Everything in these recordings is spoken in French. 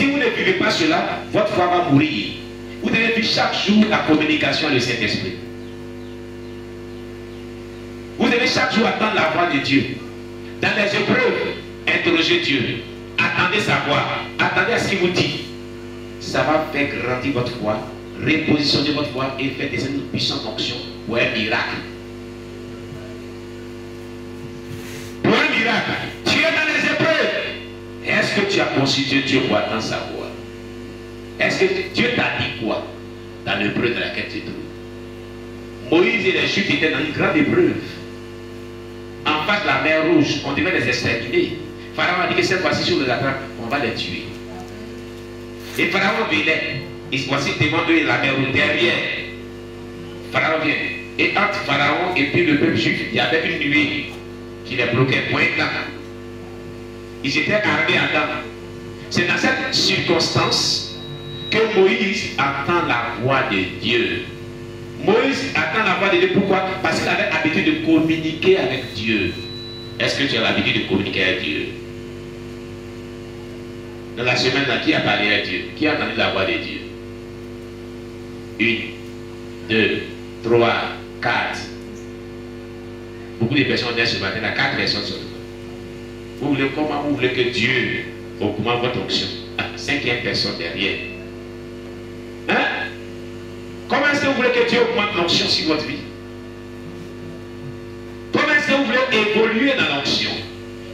Si vous ne vivez pas cela, votre foi va mourir. Vous devez vivre chaque jour la communication avec le Saint-Esprit. Vous devez chaque jour attendre la voix de Dieu. Dans les épreuves, interrogez Dieu. Attendez sa voix. Attendez à ce qu'il vous dit. Ça va faire grandir votre foi, repositionner votre foi et faire descendre une puissante onction pour un miracle. Pour un miracle. Tu es dans les épreuves. Est-ce que tu as considéré Dieu pour attendre sa voix? Est-ce que Dieu t'a dit quoi dans l'épreuve de laquelle tu te trouves? Moïse et les Juifs étaient dans une grande épreuve. En face de la mer Rouge, on devait les exterminer. Pharaon a dit que cette fois-ci, si on les attrape, on va les tuer. Et Pharaon venait. Et voici devant eux la mer Rouge, derrière. Pharaon vient. Et entre Pharaon et puis le peuple juif, il y avait une nuée qui les bloquait, point blanc. Ils étaient armés à dents. C'est dans cette circonstance que Moïse attend la voix de Dieu. Moïse attend la voix de Dieu. Pourquoi? Parce qu'il avait l'habitude de communiquer avec Dieu. Est-ce que tu as l'habitude de communiquer avec Dieu? Dans la semaine là, qui a parlé à Dieu? Qui a entendu la voix de Dieu? 1, 2, 3, 4. Beaucoup de personnes ont ce matin, il y a 4 personnes sur le matin. Comment vous voulez que Dieu augmente votre onction? 5e personne derrière. Hein? Comment est-ce que vous voulez que Dieu augmente l'onction sur votre vie? Comment est-ce que vous voulez évoluer dans l'onction?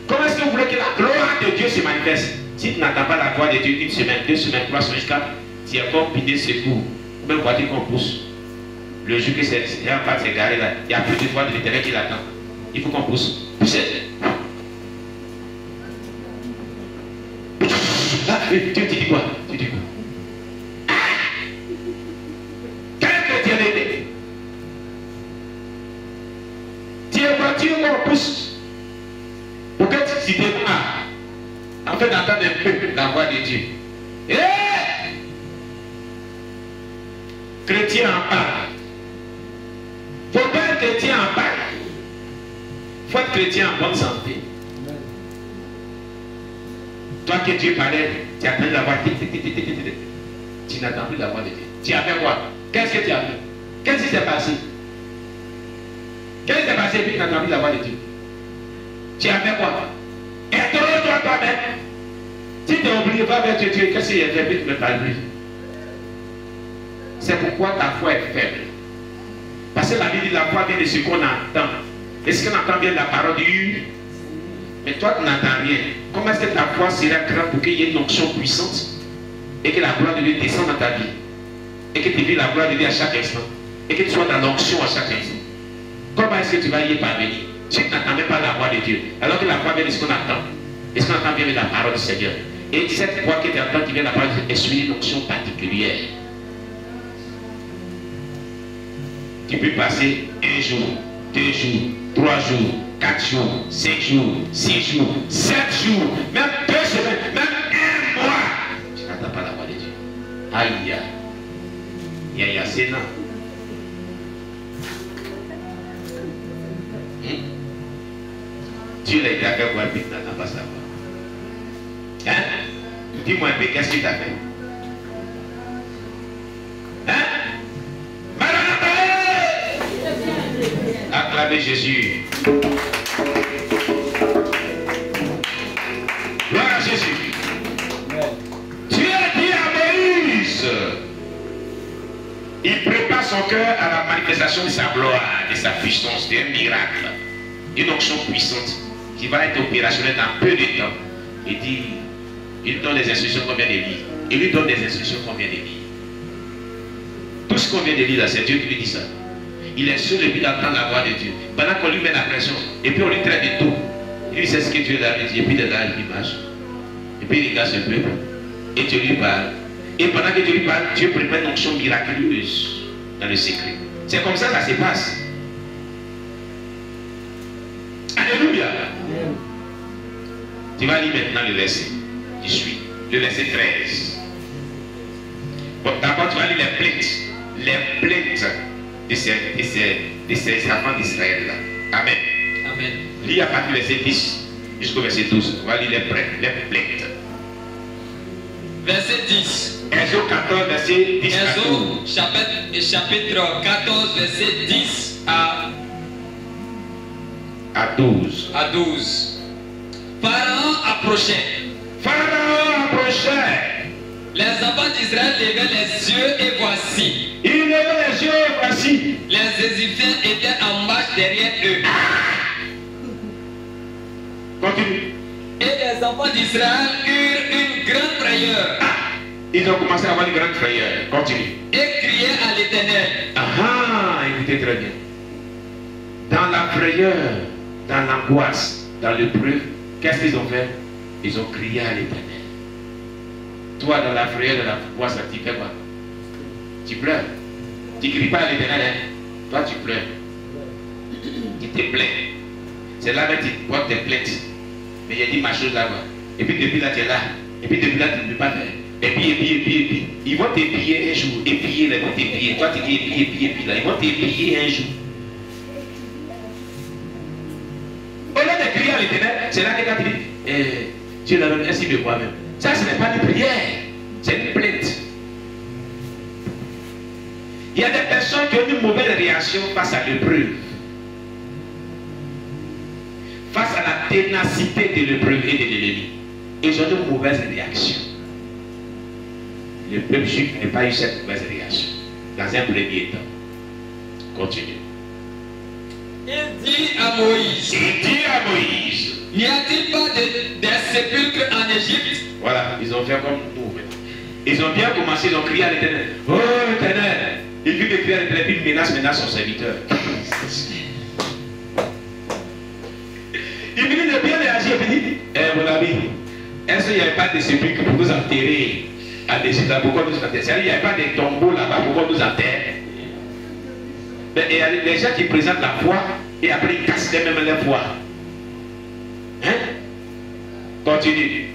Comment est-ce que vous voulez que la gloire de Dieu se manifeste? Si tu n'attends pas la gloire de Dieu 1 semaine, 2 semaines, 3 semaines, jusqu'à tu es comme piné secours, ou même voiture qu'on pousse. Le jour que c'est en pas de s'égarer là, il y a plus de voix de l'Éternel qui l'attend. Il faut qu'on pousse. Poussez. Ah, tu dis quoi? Tu dis quoi? On pousse pour que tu démarres en fait d'entendre un peu la voix de Dieu. Chrétien en parle. Il ne faut pas être chrétien en parle. Il faut être chrétien en bonne santé. Toi que Dieu parlait, tu attends la voix. Tu n'attends plus la voix de Dieu. Tu as fait quoi? Qu'est-ce que tu as fait? Qu'est-ce qui s'est passé? Qu'est-ce qui s'est passé et puis tu n'as entendu la voix de Dieu? Tu as fait quoi? Interroge-toi toi-même. Si tu es oublié, va vers Dieu, qu'est-ce qu'il a fait puis tu ne me parles plus? C'est pourquoi ta foi est faible. Parce que la Bible dit la foi vient de ce qu'on entend. Est-ce qu'on entend bien la parole du? Mais toi tu n'entends rien. Comment est-ce que ta foi sera grande pour qu'il y ait une onction puissante et que la gloire de Dieu descende dans ta vie? Et que tu vis la gloire de Dieu à chaque instant. Et que tu sois dans l'onction à chaque instant. Comment est-ce que tu vas y parvenir? Si tu n'entends même pas la voix de Dieu, alors que la voix vient de ce qu'on attend. Est-ce qu'on entend bien la parole du Seigneur? Et cette voix que tu entends qui vient de la parole de Dieu est sur une onction particulière. Tu peux passer 1 jour, 2 jours, 3 jours, 4 jours, 5 jours, 6 jours, 7 jours, même 2 semaines, même 1 mois. Tu n'entends pas la voix de Dieu. Aïe, aïe, c'est non. Dieu l'a été avec moi, puis tu n'entends pas sa voix. Hein? Dis-moi un peu, qu'est-ce que tu as fait? Hein? Acclamez Jésus. Gloire à Jésus. Dieu dit à Moïse, il prépare son cœur à la manifestation de sa gloire, de sa puissance, d'un miracle, une onction puissante qui va être opérationnelle dans peu de temps. Il dit, il donne des instructions qu'on vient de lire. Il lui donne des instructions qu'on vient de lire. Tout ce qu'on vient de lire là, c'est Dieu qui lui dit ça. Il est sûr depuis d'entendre la voix de Dieu. Pendant qu'on lui met la pression, et puis on lui traite de tout. Il lui sait ce que Dieu l'a dit, et puis de là, il marche. Et puis il regarde ce peuple. Et Dieu lui parle. Et pendant que Dieu lui parle, Dieu prépare une onction miraculeuse dans le secret. C'est comme ça que ça se passe. Alléluia. Tu vas lire maintenant le verset qui suit. Le verset 13. Bon, d'abord, tu vas lire les plaintes. Les plaintes de ces enfants d'Israël là. Amen. Amen. Lis à partir du verset 10 jusqu'au verset 12. On va lire les plaintes. verset 10. Exode 14, verset 10 à 12. Exode chapitre 14, verset 10 à 12. Pharaon approchait. Les enfants d'Israël levaient les yeux et voici. Il levait les yeux et voici. Les Égyptiens étaient en marche derrière eux. Continue. Et les enfants d'Israël eurent une grande frayeur. Ils ont commencé à avoir une grande frayeur. Continue. Et criaient à l'Éternel. Écoutez très bien. Dans la frayeur, dans l'angoisse, dans l'épreuve, qu'est-ce qu'ils ont fait? Ils ont crié à l'Éternel. Toi, dans la frayeur, dans l'angoisse, tu fais quoi? Tu pleures. Tu ne cries pas à l'Éternel, hein? Toi, tu pleures. Tu te plains. C'est là que tu portes tes plaintes. Mais il a dit ma chose là-bas. Et puis depuis là, tu es là. Et puis depuis là, tu ne peux pas faire. Et puis. Ils vont t'épiller un jour. Épiller, ils vont t'épiller. Toi, tu dis épiller là. Ils vont t'épiller un jour. Au lieu de crier à l'Éternel, c'est là que tu dis, Dieu l'a même ainsi de moi-même. Ça, ce n'est pas une prière. C'est une plainte. Il y a des personnes qui ont une mauvaise réaction face à l'épreuve. Face à la ténacité de l'épreuve et de l'ennemi. Ils ont une mauvaise réaction. Le peuple juif n'a pas eu cette mauvaise réaction. Dans un premier temps. Continue. Il dit à Moïse. N'y a-t-il pas des sépulcres en Égypte? Voilà, ils ont fait comme nous. Ils ont bien commencé, ils ont crié à l'Éternel. Oh l'Éternel! Il vit de crier à l'Éternel, puis il menace son serviteur. Il venait de bien réagir, il dit, mon ami, est-ce qu'il n'y avait pas de sépulcres pour nous enterrer à l'Égypte? Pourquoi nous enterrer? Il n'y avait pas de tombeaux là-bas, pourquoi nous enterrer? Et il y a les gens qui présentent la foi et après ils cassent même la foi. Hein? Continue.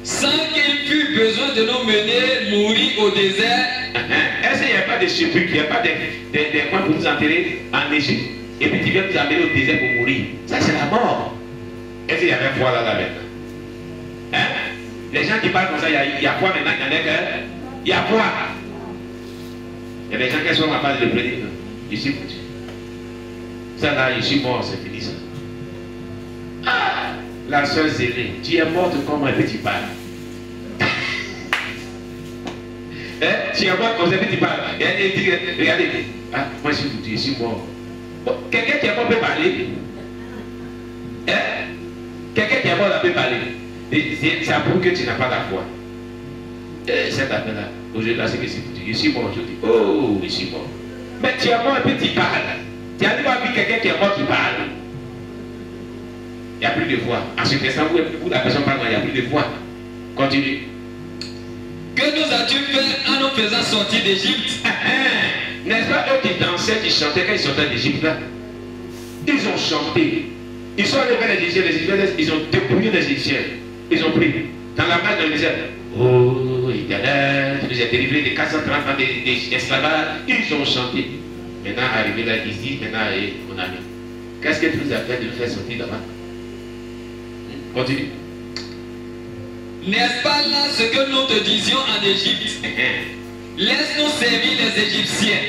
Sans qu'il fût besoin de nous mener mourir au désert. Est-ce qu'il n'y a pas de sépulcres, il n'y a pas des coins pour nous enterrer en Égypte? Et puis tu viens nous amener au désert pour mourir. Ça c'est la mort. Est-ce qu'il y avait foi là maintenant? Hein? Les gens qui parlent comme ça, il y a foi maintenant, il y en a que. Il y a foi. Il y a des gens qui sont capables de le prédire. Je suis foutu. Ça là, je suis mort, c'est fini ça. La soeur Zélé, tu es morte comment et puis tu parles? Tu es mort comme ça et puis tu parles. Et elle dit, regardez, moi je suis foutu, je suis mort. Bon, quelqu'un qui est mort peut parler. Quelqu'un qui est mort peut parler. Ça prouve que tu n'as pas la foi. Cette affaire-là, aujourd'hui là, c'est que c'est foutu. Je suis mort aujourd'hui. Oh, je suis mort. Mais tu es mort et puis tu parles. Tu as pas vu quelqu'un qui est mort qui parle. Il n'y a plus de foi. En ce instant, où la personne parle, il n'y a plus de foi. Continue. Que nous as-tu fait en nous faisant sortir d'Égypte? N'est-ce pas eux qui dansaient, qui chantaient quand ils sortaient d'Égypte là? Ils ont chanté. Ils sont allés vers les Égyptiens, ils ont dépouillé les Égyptiens. Ils ont pris dans la mer dans le désert. Oh, Éternel, tu nous as délivrés de 430 ans d'esclavage. Ils ont chanté. Maintenant, arrivé là, ils disent maintenant, mon ami, qu'est-ce que tu nous as fait de nous faire sortir là-bas? Continue. N'est-ce pas là ce que nous te disions en Égypte? Laisse-nous servir les Égyptiens.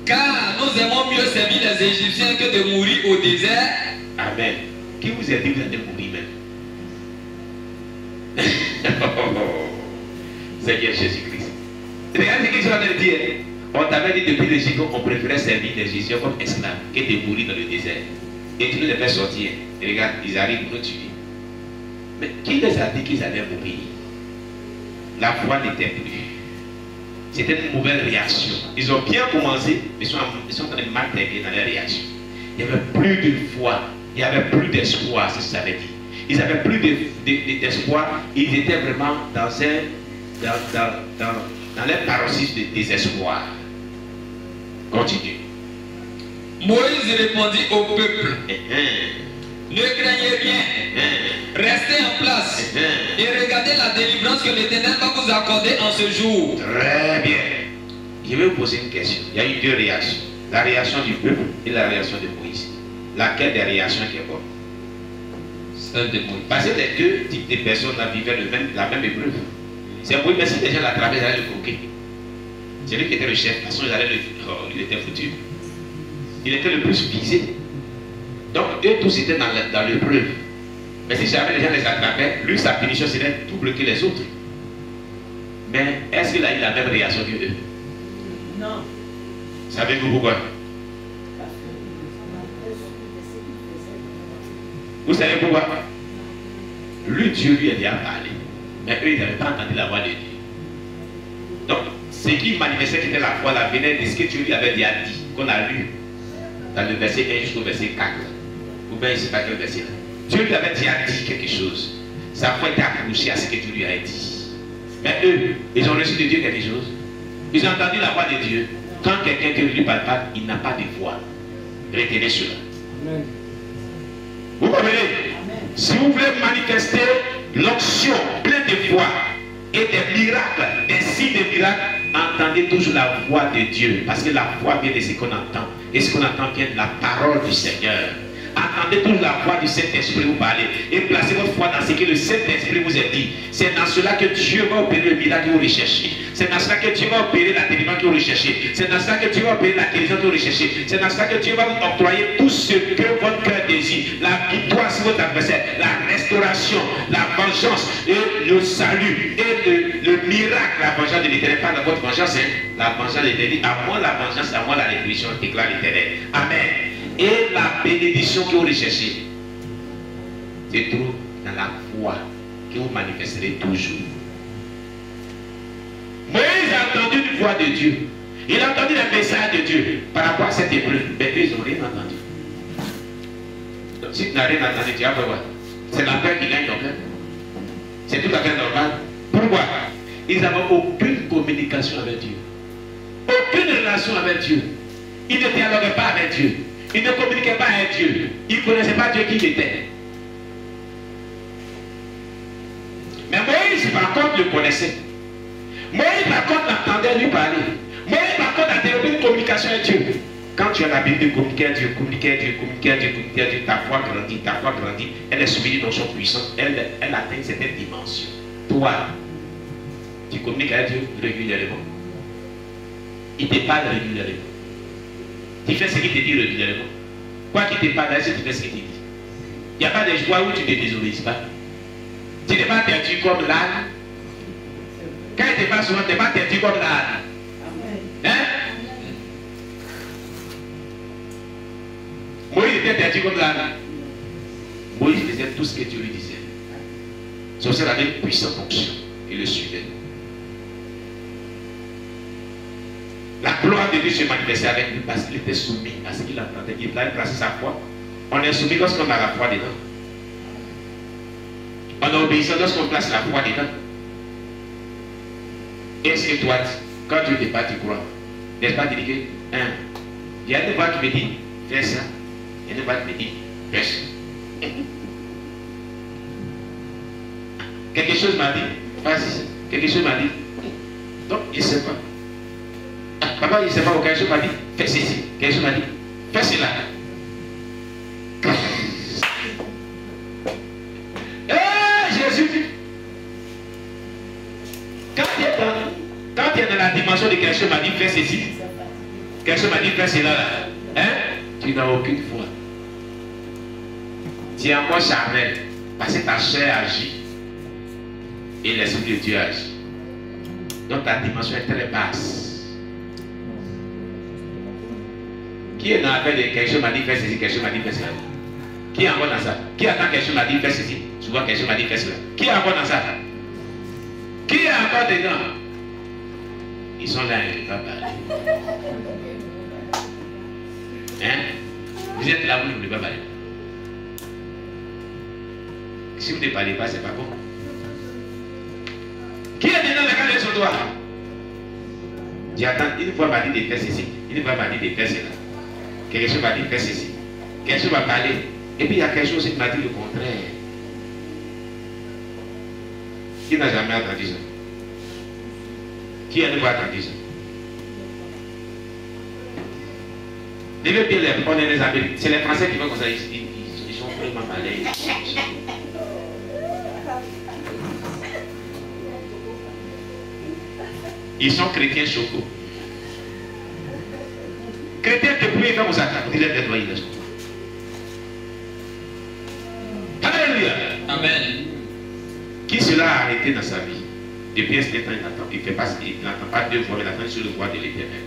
Car nous aimons mieux servir les Égyptiens que de mourir au désert. Amen. Qui vous a dit que vous allez mourir même? Seigneur Jésus-Christ. Regardez ce qu'ils sont en train de dire. On t'avait dit depuis l'Égypte qu'on préférait servir les Égyptiens comme esclaves que de mourir dans le désert. Et tu nous les fais sortir. Et regarde, ils arrivent pour nous tuer. Mais qui les a dit qu'ils allaient mourir? La foi n'était plus. C'était une mauvaise réaction. Ils ont bien commencé, mais ils sont en train de mal terminer dans leur réaction. Il n'y avait plus de foi. Il n'y avait plus d'espoir, c'est ce que ça veut dire. Ils n'avaient plus d'espoir. Ils étaient vraiment dans leur paroxysme de désespoir. Continue. Moïse répondit au peuple. Ne craignez rien. Restez en place. Et regardez la délivrance que l'Éternel va vous accorder en ce jour. Très bien. Je vais vous poser une question. Il y a eu deux réactions. La réaction du peuple et la réaction de Moïse. Laquelle des réactions qui est bonne? Celle de Moïse. Parce que les deux types de personnes vivaient la même épreuve. C'est oui, mais si les gens l'attrapaient, ils allaient le croquer. C'est lui qui était le chef. De toute façon, il était foutu. Il était le plus visé. Donc, eux tous étaient dans l'épreuve. Mais si jamais les gens les attrapaient, lui, sa punition serait double que les autres. Mais est-ce qu'il a eu la même réaction que eux? Non. Savez-vous pourquoi? Vous savez pourquoi? Lui, Dieu lui a déjà parlé. Mais eux, ils n'avaient pas entendu la voix de Dieu. Donc, ce qui manifestait qui était la foi, la venait de ce que Dieu lui avait déjà dit, qu'on a lu dans le verset 1 jusqu'au verset 4. Ou bien, je ne sais pas quel verset là. Dieu lui avait déjà dit quelque chose. Sa foi était accrochée à ce que Dieu lui avait dit. Mais eux, ils ont reçu de Dieu quelque chose. Ils ont entendu la voix de Dieu. Quand quelqu'un ne lui parle pas, il n'a pas de voix. Retenez cela. Amen. Vous comprenez? Si vous voulez manifester l'onction pleine de foi et des miracles, des signes de miracles, entendez toujours la voix de Dieu. Parce que la foi vient de ce qu'on entend. Et ce qu'on entend vient de la parole du Seigneur. Entendez toujours la voix du Saint-Esprit vous parler. Et placez votre foi dans ce que le Saint-Esprit vous a dit. C'est dans cela que Dieu va opérer le miracle que vous recherchez. C'est dans cela que Dieu va opérer la délivrance que vous recherchez. C'est dans cela que Dieu va opérer la guérison que vous recherchez. C'est dans cela que Dieu va vous octroyer tout ce que votre cœur désire. La victoire sur votre adversaire, la restauration, la vengeance et le salut et le miracle, la vengeance de l'Éternel. Pas de votre vengeance, hein. La vengeance de l'Éternel. À moi la vengeance, à moi la rétribution, déclare l'Éternel. Amen. Et la bénédiction que vous recherchez se trouve dans la foi que vous manifesterez toujours. Moïse a entendu une voix de Dieu. Il a entendu le message de Dieu par rapport à cette épreuve. Mais eux, ils n'ont rien entendu. Donc, si tu n'as rien entendu, tu vas voir. C'est la peur qui gagne ton cœur. C'est tout à fait normal. Pourquoi? Ils n'avaient aucune communication avec Dieu. Aucune relation avec Dieu. Ils ne dialoguaient pas avec Dieu. Ils ne communiquaient pas avec Dieu. Ils ne connaissaient pas Dieu qui il était. Mais Moïse, par contre, le connaissait. Moïse, par contre, l'entendait lui parler. Moïse, par contre, a développé une communication avec Dieu. Quand tu as l'habitude de communiquer à Dieu, communiquer à Dieu, communiquer à Dieu, communiquer à Dieu, ta foi grandit, elle est soumise dans son puissance, elle atteint une certaine dimension. Toi, tu communiques à Dieu régulièrement. Il te parle régulièrement. Tu fais ce qu'il te dit régulièrement. Quoi qu'il te parle, tu fais ce qu'il te dit. Il n'y a pas de joie où tu ne te désobéis pas. Tu n'es pas perdu comme l'âne. Quand il te parle souvent, tu n'es pas perdu comme l'âne. Hein? Moïse était perdu comme l'âne. Moïse faisait tout ce que Dieu lui disait. Son Seigneur avait une puissante fonction. Il le suivait. La gloire de Dieu se manifestait avec lui parce qu'il était soumis à ce qu'il entendait. Il avait placé sa foi. On est soumis lorsqu'on a la foi dedans. On est obéissant lorsqu'on place la foi dedans. Est-ce que toi, quand Dieu te parle, tu crois? N'est-ce pas dire que, il y a une voix qui me dit, fais ça. Il y a une voix qui me dit, fais ça. Quelque chose m'a dit, vas-y. Quelque chose m'a dit. Donc, il ne sait pas. Papa, il ne sait pas, quelque chose m'a dit, fais ceci. Quelque chose m'a dit, fais cela. Jésus, quand tu es dans la dimension de quelque chose m'a dit, fais ceci. Quelque chose m'a dit, fais cela. Hein? Tu n'as aucune foi. Tu es encore charnel. Parce que ta chair agit. Et l'esprit de Dieu agit. Donc ta dimension est très basse. Qui est dans la paix de quelque chose m'a dit fais ceci, quelque chose m'a dit fais cela? Qui est encore dans ça? Qui attend quelque chose m'a dit fais ceci? Souvent quelque chose m'a dit fais cela. Qui est encore dans ça? Qui est encore dedans? Ils sont là, ils ne peuvent pas parler. Hein? Vous êtes là, vous ne voulez pas parler. Si vous ne parlez pas, c'est pas bon. Qui est dedans le cas de son doigt? J'attends, une fois m'a dit de faire ceci, une fois m'a dit de faire cela. Quelque chose m'a dit de faire ceci. Quelque chose m'a parlé. Et puis il y a quelque chose qui m'a dit le contraire. Qui n'a jamais entendu ça? Qui a pas entendu ça? Devez bien les prendre les Américains. C'est les Français qui vont comme ça. Ils sont vraiment malades. Ils sont chrétiens chocos. Chrétiens dépouillés quand vous attaquez, vous les nettoyez. Alléluia. Amen. Qui cela a arrêté dans sa vie? Depuis un certain temps, il n'entend pas deux voix, mais il attend sur le voix de l'Éternel.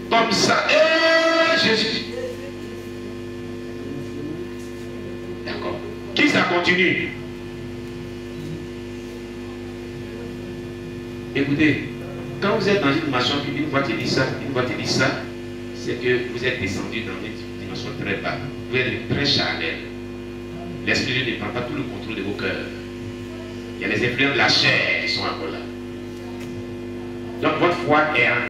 Comme ça, Jésus. D'accord. Qui ça continue? Écoutez, quand vous êtes dans une dimension, une voix te dit ça, une voix te dit ça, c'est que vous êtes descendu dans une dimension très bas. Vous êtes très charnel. L'Esprit de Dieu ne prend pas tout le contrôle de vos cœurs. Il y a les influences de la chair qui sont encore là. Donc votre foi est en